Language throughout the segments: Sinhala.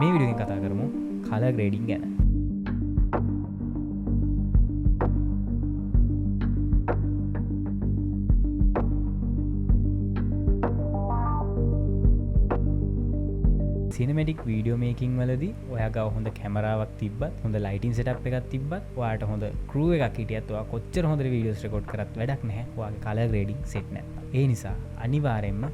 මේ වීඩියෝ එකෙන් කතා කරමු කලර් ග්‍රේඩින් ගැන. සිනමැටික් වීඩියෝ මේකින් වලදී ඔයා ගාව හොඳ කැමරාවක් තිබ්බත් හොඳ ලයිටින් සෙටප් එකක් තිබ්බත් ඔයාට හොඳ ක්‍රූ එකක් හිටියත් ඔයා කොච්චර හොඳට වීඩියෝස් රෙකෝඩ් කරත් වැඩක් නැහැ ඔයාගේ කලර් ග්‍රේඩින් සෙට් නැත්නම්. ඒ නිසා අනිවාර්යයෙන්ම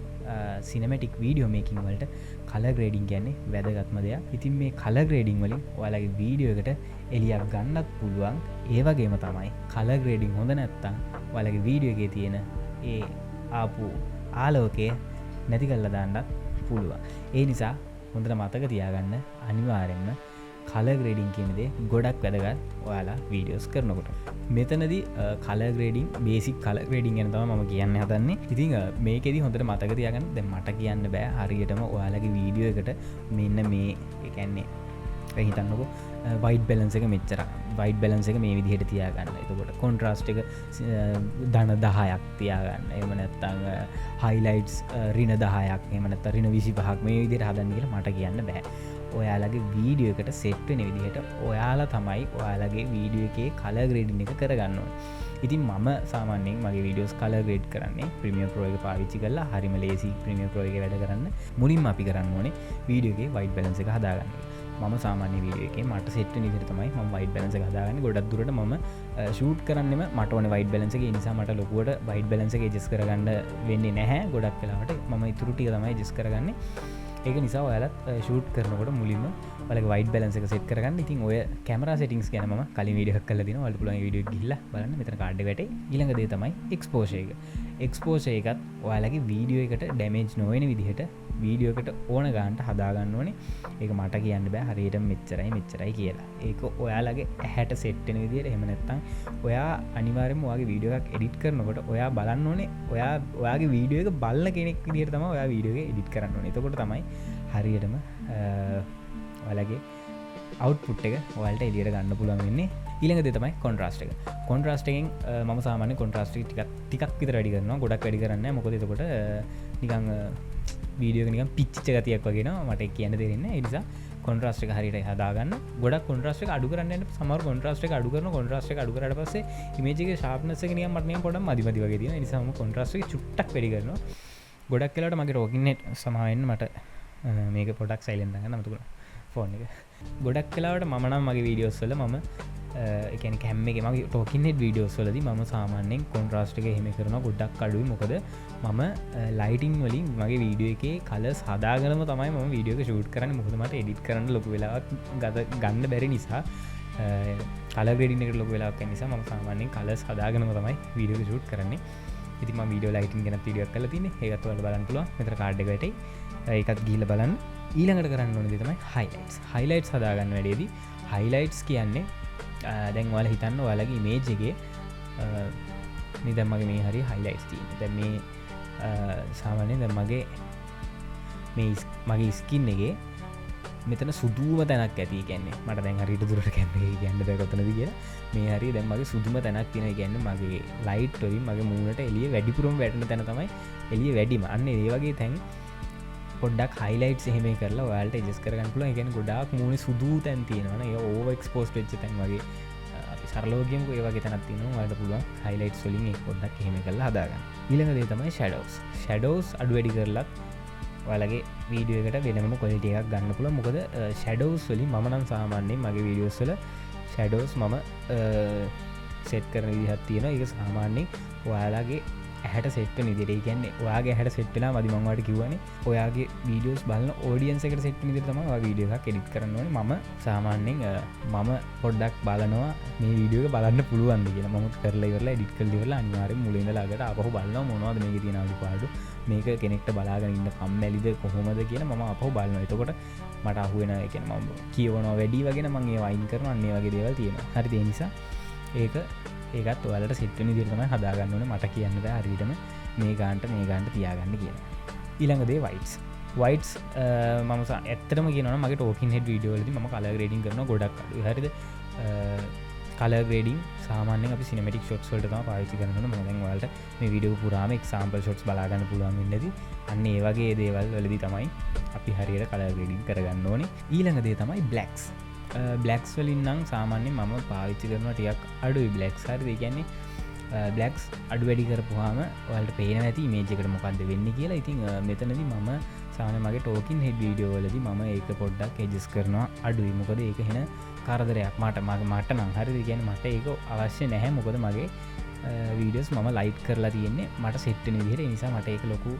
සිනමැටික් වීඩියෝ මේකින් වලට කලර් ග්‍රේඩින් කියන්නේ වැදගත්ම දෙයක්. ඉතින් මේ කලර් ග්‍රේඩින් වලින් ඔයාලගේ වීඩියෝ එකට එළියක් ගන්නත් පුළුවන්. ඒ වගේම තමයි කලර් ග්‍රේඩින් හොඳ නැත්නම් ඔයාලගේ වීඩියෝ එකේ තියෙන ඒ ආපු ආලෝකය නැති කරලා දාන්නත් පුළුවන්. ඒ නිසා හොඳට මතක තියාගන්න අනිවාර්යෙන්ම කලර් ග්‍රේඩින් කියන දේ ගොඩක් වැදගත් ඔයාලා වීඩියෝස් කරනකොට. මෙතනදී colour grading basic colour grading ගැන තමයි මම කියන්න හදන්නේ. ඉතින් මේකෙදි හොඳට මතක තියාගන්න. දැන් මට කියන්න බෑ හරියටම ඔයාලගේ වීඩියෝ එකට මෙන්න මේ ඒ කියන්නේ හිතන්නකො වයිට් බැලන්ස් එක මෙච්චර වයිට් බැලන්ස් එක මේ විදිහට තියාගන්න. එතකොට කොන්ට්‍රාස්ට් එක ධන 10ක් තියාගන්න. එහෙම නැත්නම් හයිලයිට්ස් ඍණ 10ක් එහෙම නැත්නම් ඍණ 25ක් මේ විදිහට හදන්න කියලා මට කියන්න බෑ. ඔයාලගේ වීඩියෝ එකට සෙට් වෙන විදිහට ඔයාලා තමයි ඔයාලගේ වීඩියෝ එකේ කලර් ග්‍රේඩින් එක කරගන්න ඕනේ. ඉතින් මම සාමාන්‍යයෙන් මගේ වීඩියෝස් කලර් ග්‍රේඩ් කරන්නේ ප්‍රීමියර් ප්‍රෝ එක පාවිච්චි කරලා. හරිම ලේසි ප්‍රීමියර් ප්‍රෝ එකේ වැඩ කරන්න. මුලින්ම අපි කරන්න ඕනේ වීඩියෝ එකේ වයිට් බැලන්ස් එක හදාගන්න. මම සාමාන්‍ය වීඩියෝ එකේ මට සෙට් වෙන විදිහට තමයි මම වයිට් බැලන්ස් එක හදාගන්නේ. ගොඩක් දුරට මම ෂූට් කරන්නෙම මට ඕනේ වයිට් බැලන්ස් එක. ඒ නිසා මට ලොකුවට වයිට් බැලන්ස් එක ඇඩ්ජස්ට් කරගන්න වෙන්නේ නැහැ. ගොඩක් වෙලාවට මම ඊටු ටික තමයි ඇඩ්ජස්ට් කරගන්නේ. ඒක නිසා ඔයාලත් ෂූට් කරනකොට මුලින්ම ඔයාලගේ වයිට් බැලන්ස් එක සෙට් කරගන්න. ඉතින් ඔය කැමරා සෙටින්ග්ස් ගැන මම කලින් වීඩියෝ එකක් කරලා දිනවා. ඔයාලට පුළුවන් වීඩියෝ එක ගිහිල්ලා බලන්න. මෙතන කාඩ් එක වැටේ. ඊළඟ දේ තමයි එක්ස්පෝෂර් එක. එක්ස්පෝෂර් එකත් ඔයාලගේ වීඩියෝ එකට ඩැමේජ් නොවන විදිහට වීඩියෝ එකට ඕන ගානට හදාගන්න ඕනේ. ඒක මට කියන්න බෑ හරියට මෙච්චරයි කියලා. ඒක ඔයාලගේ ඇහැට සෙට් වෙන විදිහට. එහෙම නැත්නම් ඔයා අනිවාර්යයෙන්ම ඔයාගේ වීඩියෝ එකක් එඩිට් කරනකොට ඔයා බලන්න ඕනේ ඔයාගේ වීඩියෝ එක බලන කෙනෙක් විදිහට තමයි ඔයා වීඩියෝ එක එඩිට් කරන්න ඕනේ. එතකොට තමයි හරියටම ඔයාලගේ අවුට්පුට් එක ඔයාලට එළියට ගන්න පුළුවන් වෙන්නේ. ඊළඟ දේ තමයි කොන්ට්‍රාස්ට් එක. කොන්ට්‍රාස්ට් එකෙන් මම සාමාන්‍ය කොන්ට්‍රාස්ට් එක ටිකක් විතර වැඩි කරනවා. ගොඩක් වැඩි කරන්නේ නැහැ. මොකද එතකොට නිකන් වීඩියෝ එක නිකන් පිච්චිච්ච ගතියක් වගේ නෝ මට කියන්න දෙන්නේ නැහැ. ඒ නිසා කොන්ට්‍රාස්ට් එක හරියට හදාගන්න. ගොඩක් කොන්ට්‍රාස්ට් එක අඩු කරන්න යන්න සමහර කොන්ට්‍රාස්ට් එක අඩු කරනවා. කොන්ට්‍රාස්ට් එක අඩු කරාට පස්සේ ඉමේජ් එකේ ෂාර්ප්නස් එක නිකන් මට නිකන් පොඩ්ඩක් මදි වගේ තියෙනවා. ඒ නිසා මම කොන්ට්‍රාස්ට් එක චුට්ටක් වැඩි කරනවා. ගොඩක් වෙලාවට මගේ රෝකින් නෙට් සමහර වෙන්න මට මේක පොඩක් සයිලන්ට් කරගන්න අමතක ෆෝන් එක. ගොඩක් වෙලාවට මම නම් මගේ වීඩියෝස් වල මම ඒ කියන්නේ කැම් එකේ මගේ ටෝකින් හෙඩ් වීඩියෝස් වලදී මම සාමාන්‍යයෙන් කොන්ට්‍රාස්ට් එක එහෙම කරනවා ගොඩක් අඩුයි. මොකද මම ලයිටින් වලින් මගේ වීඩියෝ එකේ කලර්ස් හදාගෙනම තමයි මම වීඩියෝ එක ෂූට් කරන්නේ. මොකද මට එඩිට් කරන්න ලොකු වෙලාවක් ගන්න බැරි නිසා කලර් ග්‍රේඩින් එකට ලොකු වෙලාවක් යන නිසා මම සාමාන්‍යයෙන් කලර්ස් හදාගෙනම තමයි වීඩියෝ එක ෂූට් කරන්නේ. ඉතින් මම වීඩියෝ ලයිටින් ගැන වීඩියෝ එකක් කරලා තින්නේ. ඒකත් ඔයාලට බලන්න පුළුවන්. මෙතන කාඩ් එක වැටේ. ඒකත් ගිහිල්ලා බලන්න. ඊළඟට කරන්න ඕනේ දේ තමයි highlights. highlights හදාගන්න වැඩේදී highlights කියන්නේ දැන් ඔයාලා හිතන්න ඔයාලගේ ඉමේජ් එකේ මේ දැන් මගේ මේ හරිය highlights තියෙනවා. දැන් මේ සාමාන්‍යයෙන් දැන් මගේ ස්කින් එකේ මෙතන සුදුම තැනක් ඇති. කියන්නේ මට දැන් හරියට දුරට කැමරේ කියන්න බෑ කොතනද කියලා. මේ හරිය දැන් මගේ සුදුම තැනක් තියෙනවා. කියන්නේ මගේ ලයිට් වලින් මගේ මූණට එළිය වැඩිපුරම වැටෙන තැන තමයි එළිය වැඩිම. අන්න ඒ වගේ තැන් පොඩ්ඩක් highlights එහෙම කරලා ඔයාලට adjust කරගන්න පුළුවන්. ඒ කියන්නේ ගොඩාක් මූණේ සුදු තැන් තියෙනවනේ. ඒක over exposed වෙච්ච තැන් වගේ අපි සරලව කියමුකෝ ඒ වගේ තැනක් තියෙනවා. ඔයාලට පුළුවන් highlights වලින් ඒක පොඩ්ඩක් එහෙම කරලා හදාගන්න. ඊළඟ දේ තමයි shadows. shadows අඩු වැඩි කරලත් ඔයාලගේ වීඩියෝ එකට වෙනම quality එකක් ගන්න පුළුවන්. මොකද shadows වලින් මම නම් සාමාන්‍යයෙන් මගේ වීඩියෝස් වල shadows මම set කරන විදිහක් තියෙනවා. ඒක සාමාන්‍යයෙන් ඔයාලගේ ඇහැට සෙට් වෙන විදිහට. ඒ කියන්නේ ඔයාගේ ඇහැට සෙට් වෙලා මදි මම ඔයාලට කිව්වනේ. ඔයාගේ වීඩියෝස් බලන ඔඩියන්ස් එකට සෙට් වෙන විදිහට තමයි ඔයා වීඩියෝ එකක් එඩිට් කරන්න ඕනේ. මම සාමාන්‍යයෙන් මම පොඩ්ඩක් බලනවා මේ වීඩියෝ එක බලන්න පුළුවන්ද කියලා. මම කරලා ඉවරලා එඩිට් කරලා ඉවරලා අනිවාර්යෙන් මුලින් ඉඳලා අගට ආපහු බලනවා මොනවද මේකේ තියෙන අඩුපාඩු. මේක කෙනෙක්ට බලාගෙන ඉන්න කම්මැලිද කොහොමද කියලා මම ආපහු බලනවා. එතකොට මට අහුවෙන ඒ කියන්නේ මම කියවනවා වැඩි වගේ නම් මම ඒව අයින් කරනවා. අන්න ඒ වගේ දේවල් තියෙනවා. හරිද? ඒ නිසා ඒකත් ඔයාලට සෙට් වෙන විදිහට තමයි හදාගන්න ඕනේ. මට කියන්න බෑ හරියටම මේ ගානට තියාගන්න කියලා. ඊළඟ දේ whites. whites මම ඇත්තටම කියනවා නම් මගේ talking head වීඩියෝ වලදී මම color grading කරනවා ගොඩක් අඩුයි. හරිද? කලර් ග්‍රේඩින් සාමාන්‍යයෙන් අපි සිනමැටික් ෂොට්ස් වලට තමයි පාවිච්චි කරනවා. මම දැන් ඔයාලට මේ වීඩියෝ පුරාම එක්සැම්පල් ෂොට්ස් බලා ගන්න පුළුවන් වෙන්නේදී අන්න ඒ වගේ දේවල් වලදී තමයි අපි හරියට කලර් ග්‍රේඩින් කරගන්න ඕනේ. ඊළඟ දේ තමයි බ්ලැක්ස්. බ්ලැක්ස් වලින් නම් සාමාන්‍යයෙන් මම පාවිච්චි කරනවා ටිකක් අඩුයි බ්ලැක්ස්. හරිද? ඒ කියන්නේ බ්ලැක්ස් අඩු වැඩි කරපුවාම ඔයාලට පේනවා ඇති ඉමේජ් එකට මොකද්ද වෙන්නේ කියලා. ඉතින් මෙතනදී මම සාමාන්‍යයෙන් මගේ ටෝකින් හෙඩ් වීඩියෝ වලදී මම ඒක පොඩ්ඩක් ඇඩ්ජස්ට් කරනවා අඩුයි. මොකද ඒක වෙන කරදරයක් මට නම්. හරිද? ඒ කියන්නේ මට ඒක අවශ්‍ය නැහැ. මොකද මගේ වීඩියෝස් මම ලයිට් කරලා තියෙන්නේ මට සෙට් වෙන විදිහට. ඒ නිසා මට ඒක ලොකු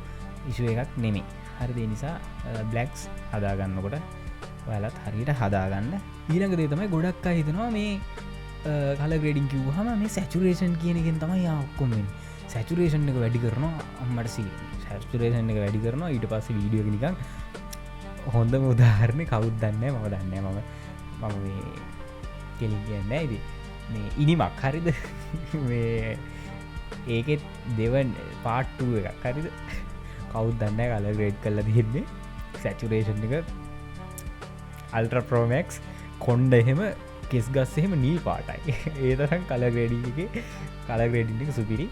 ඉෂුව එකක් නෙමෙයි. හරිද? ඒ නිසා බ්ලැක්ස් හදාගන්නකොට ඔයාලත් හරියට හදාගන්න. ඊළඟ දේ තමයි ගොඩක් අය හිතනවා මේ කලර් ග්‍රේඩින් කිව්වහම මේ සැචුරේෂන් කියන එකෙන් තමයි ඔක්කොම වෙන්නේ. සැචුරේෂන් එක වැඩි කරනවා අම්මට සැචුරේෂන් එක වැඩි කරනවා ඊට පස්සේ වීඩියෝ එක නිකන් හොඳම උදාහරණේ කවුද දන්නේ මම දන්නේ මම මේ කෙලින් කියන්නේ නැහැ ඉතින් මේ ඉනිමක් හරිද මේ ඒකෙත් දෙවන් පාර්ට් 2 එකක් හරිද කවුද දන්නේ කලර් ග්‍රේඩ් කරලා තියෙන්නේ සැචුරේෂන් එක අල්ට්‍රා ප්‍රෝ මැක්ස් කොණ්ඩ එහෙම කෙස් ගස් එහෙම නීල් පාටයි ඒ තරම් කලර් ග්‍රේඩින් එකේ කලර් ග්‍රේඩින් එක සුපිරි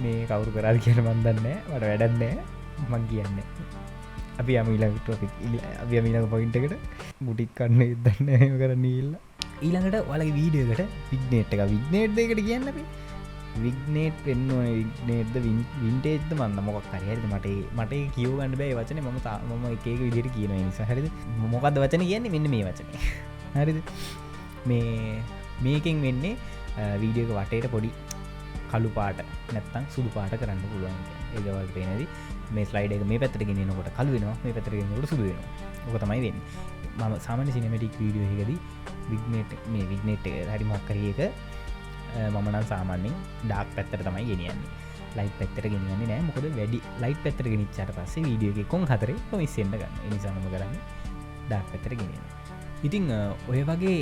මේ කවුරු කරාද කියලා මන් දන්නේ නැහැ මට වැඩක් නැහැ මං කියන්නේ අපි යමු ඊළඟ ටොපික් අපි යමු ඊළඟ පොයින්ට් එකට මුටික් කන්න ඉදන්නේ නැහැ එහෙම කරන්න ඊළඟ ඊළඟට ඔයාලගේ වීඩියෝ එකට විග්නේට් එක විග්නේට් දෙකට කියන්නේ අපි විග්නේට් වෙන්න ඕනේ විග්නේට්ද වින්ටේජ්ද මන්ද මොකක් හරි හරිද මට කියව ගන්න බෑ ඒ වචනේ මම එක එක විදිහට කියනවා ඒ නිසා හරිද මොකද්ද වචනේ කියන්නේ මෙන්න මේ වචනේ හරිද මේකෙන් වෙන්නේ වීඩියෝ එක වටේට පොඩි කළු පාට නැත්තම් සුදු පාට කරන්න පුළුවන් ඒක වලට පේනදී මේ ස්ලයිඩ් එක මේ පැත්තට ගෙනියනකොට කළු වෙනවා මේ පැත්තට ගෙනියනකොට සුදු වෙනවා ඕක තමයි වෙන්නේ මම සාමාන්‍ය සිනමැටික් වීඩියෝ එකකදී විග්නේට් එක හරි මොකක් හරි එක මම නම් සාමාන්‍යයෙන් ඩාර්ක් පැත්තට තමයි ගෙනියන්නේ ලයිට් පැත්තට ගෙනියන්නේ නැහැ මොකද වැඩි ලයිට් පැත්තට ගෙනිච්චාට පස්සේ වීඩියෝ එකේ කොන් හතරේ කොමිස් වෙන්න ගන්න ඒ නිසා මම කරන්නේ ඩාර්ක් පැත්තට ගෙනියනවා ඉතින් ඔය වගේ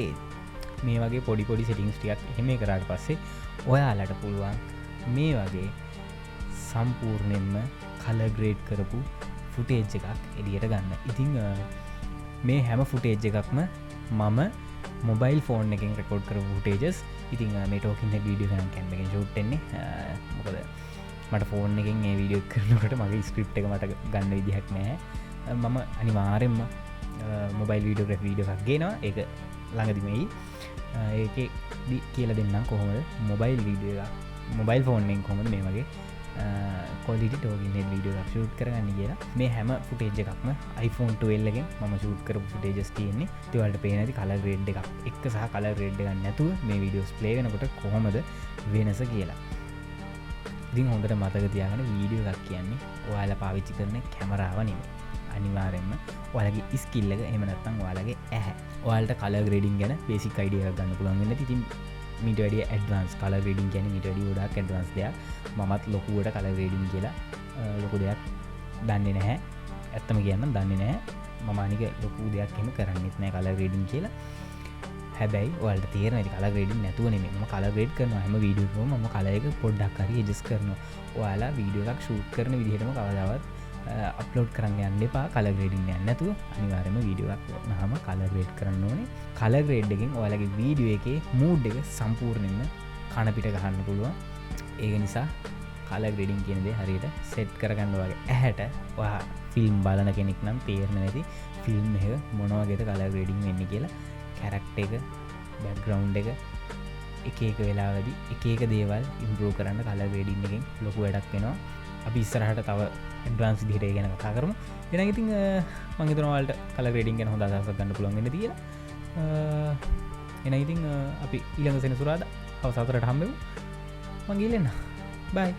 මේ වගේ පොඩි සෙටින්ස් ටිකක් එහෙම කරාට පස්සේ ඔයාලට පුළුවන් මේ වගේ සම්පූර්ණයෙන්ම කලර් ග්‍රේඩ් කරපු ෆුටේජ් එකක් එළියට ගන්න. ඉතින් මේ හැම ෆුටේජ් එකක්ම මම මොබයිල් ෆෝන් එකෙන් රෙකෝඩ් කරපු ෆුටේජස්. ඉතින් මේ ටෝකින් හෙඩ් වීඩියෝ එකෙන් කැම් එකෙන් ෂූට් වෙන්නේ. මොකද මට ෆෝන් එකෙන් මේ වීඩියෝ එක කරනකොට මගේ ස්ක්‍රිප්ට් එක මට ගන්න විදිහක් නැහැ. මම අනිවාර්යෙන්ම මොබයිල් වීඩියෝග්‍රැෆි වීඩියෝ එකක් ගේනවා. ඒක ළඟදිම එයි. ඒක කියලා දෙන්නම් කොහොමද මොබයිල් වීඩියෝ එක මොබයිල් ෆෝන් එකෙන් කොහොමද මේ වගේ quality talking head වීඩියෝ එකක් ෂූට් කරගන්න කියලා. මේ හැම ෆුටේජ් එකක්ම iPhone 12 එකෙන් මම ෂූට් කරපු ෆුටේජස් තියෙන්නේ. ඒ වලට පේන ඇති කලර් ග්‍රේඩ් එකක් එක්ක සහ කලර් ග්‍රේඩ් එකක් නැතුව මේ වීඩියෝස් ප්ලේ වෙනකොට කොහොමද වෙනස කියලා. ඉතින් හොඳට මතක තියාගන්න වීඩියෝ එකක් කියන්නේ ඔයාලා පාවිච්චි කරන කැමරාව නෙමෙයි. අනිවාර්යෙන්ම ඔයාලගේ ස්කිල් එක එහෙම නැත්නම් ඔයාලගේ ඇහැ. ඔයාලට කලර් ග්‍රේඩින් ගැන බේසික් අයිඩියා එකක් ගන්න පුළුවන් වෙන්නේ. ඉතින් මීට වැඩිය ඇඩ්වාන්ස් කලර් ග්‍රේඩින් කියන්නේ මීට වැඩිය ගොඩාක් ඇඩ්වාන්ස් දෙයක්. මමත් ලොකුවට කලර් ග්‍රේඩින් කියලා ලොකු දෙයක් දන්නේ නැහැ. ඇත්තම කියන්නම් දන්නේ නැහැ. මම අනික ලොකු දෙයක් එහෙම කරන්නේත් නැහැ කලර් ග්‍රේඩින් කියලා. හැබැයි ඔයාලට තේරෙනවා ඉතින් කලර් ග්‍රේඩින් නැතුව නෙමෙයි. මම කලර් ග්‍රේඩ් කරනවා හැම වීඩියෝ එකකම මම කලර් එක පොඩ්ඩක් හරි ඇඩ්ජස්ට් කරනවා. ඔයාලා වීඩියෝ එකක් ෂූට් කරන විදිහටම කවදාවත් අප්ලෝඩ් කරන්න යන්න එපා කලර් ග්‍රේඩින් යන්නේ නැතුව අනිවාර්යයෙන්ම වීඩියෝ එකක් වුණාම කලර් ග්‍රේඩ් කරන්න ඕනේ. කලර් ග්‍රේඩ් එකෙන් ඔයාලගේ වීඩියෝ එකේ මූඩ් එක සම්පූර්ණයෙන්ම කන පිට ගහන්න පුළුවන්. ඒක නිසා කලර් ග්‍රේඩින් කියන දේ හරියට සෙට් කරගන්න වගේ ඇහැට ඔයා ෆිල්ම් බලන කෙනෙක් නම් තේරෙන්නේ නැති ෆිල්ම් එක මොන වගේද කලර් ග්‍රේඩින් වෙන්නේ කියලා කැරක්ටර් එක බෑග්ග්‍රවුන්ඩ් එක එක වෙලාවදී එක දේවල් ඉම්ප්‍රූව් කරන්න කලර් ග්‍රේඩින් එකෙන් ලොකු වැඩක් වෙනවා. අපි ඉස්සරහට තව ඇඩ්වාන්ස් විදිහට ගැන කතා කරමු. එහෙනම් ඉතින් මම හිතනවා ඔයාලට කලර් ග්‍රේඩින් ගැන හොඳ අදහසක් ගන්න පුළුවන් වෙන්න කියලා. එහෙනම් ඉතින් අපි ඊළඟ සෙනසුරාදා හවස 4ට හම්බෙමු. මං ගිහින් එන්න. බයි.